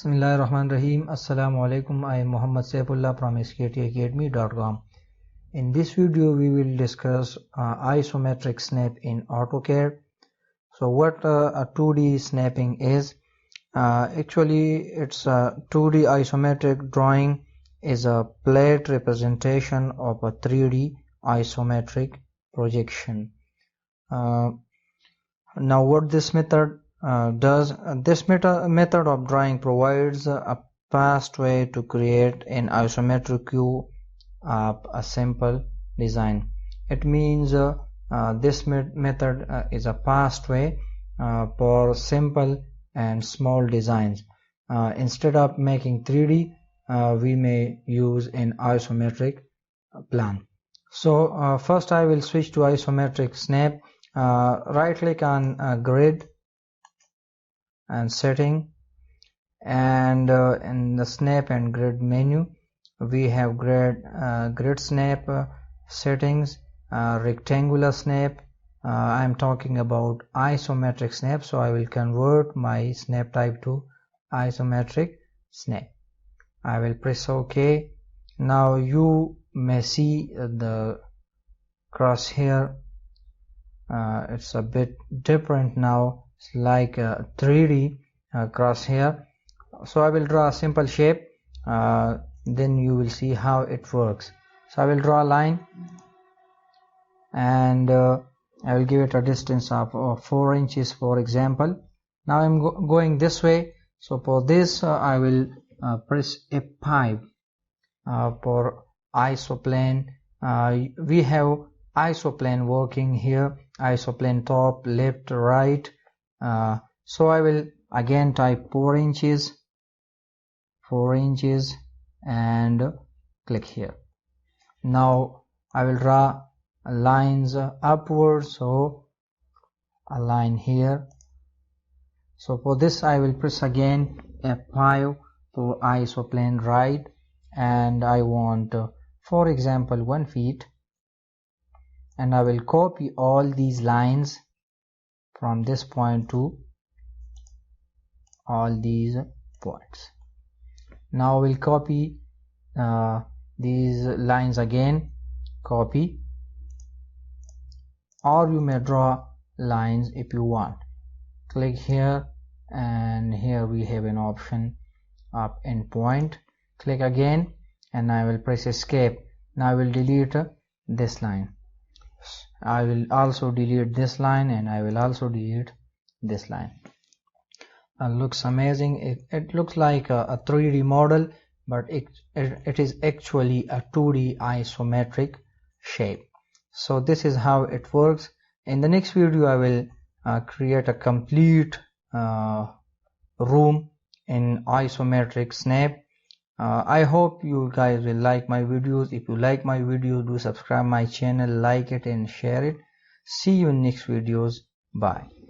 Bismillahirrahmanirrahim. Assalamu alaikum. I am Muhammad Saifullah from sktacademy.com. In this video we will discuss isometric snap in AutoCAD. So what a 2D snapping is, actually it's a 2D isometric drawing is a plate representation of a 3D isometric projection. Now what this method does, this method of drawing provides a fast way to create an isometric view of a simple design. It means this method is a fast way for simple and small designs. Instead of making 3D, we may use an isometric plan. So first I will switch to isometric snap. Right click on grid and setting, and in the snap and grid menu we have grid snap, settings, rectangular snap. I am talking about isometric snap, so I will convert my snap type to isometric snap. I will press OK. Now you may see the crosshair, it's a bit different now. It's like a 3D crosshair. So I will draw a simple shape, then you will see how it works. So I will draw a line, and I will give it a distance of 4 inches, for example. Now I am going this way, so for this I will press F5 for isoplane. We have isoplane working here, isoplane top, left, right. So I will again type 4 inches and click here. Now I will draw lines upwards, so a line here. So for this I will press again F5 for isoplane right, and I want for example 1 feet, and I will copy all these lines from this point to all these points. Now we'll copy these lines again, copy, or you may draw lines if you want. Click here, and here we have an option of endpoint. Click again, and I will press escape. Now I will delete this line. I will also delete this line, and I will also delete this line. Looks amazing. It looks like a 3D model, but it is actually a 2D isometric shape. So this is how it works. In the next video I will create a complete room in isometric snap. I hope you guys will like my videos. If you like my videos, do subscribe my channel, like it and share it. See you in next videos. Bye.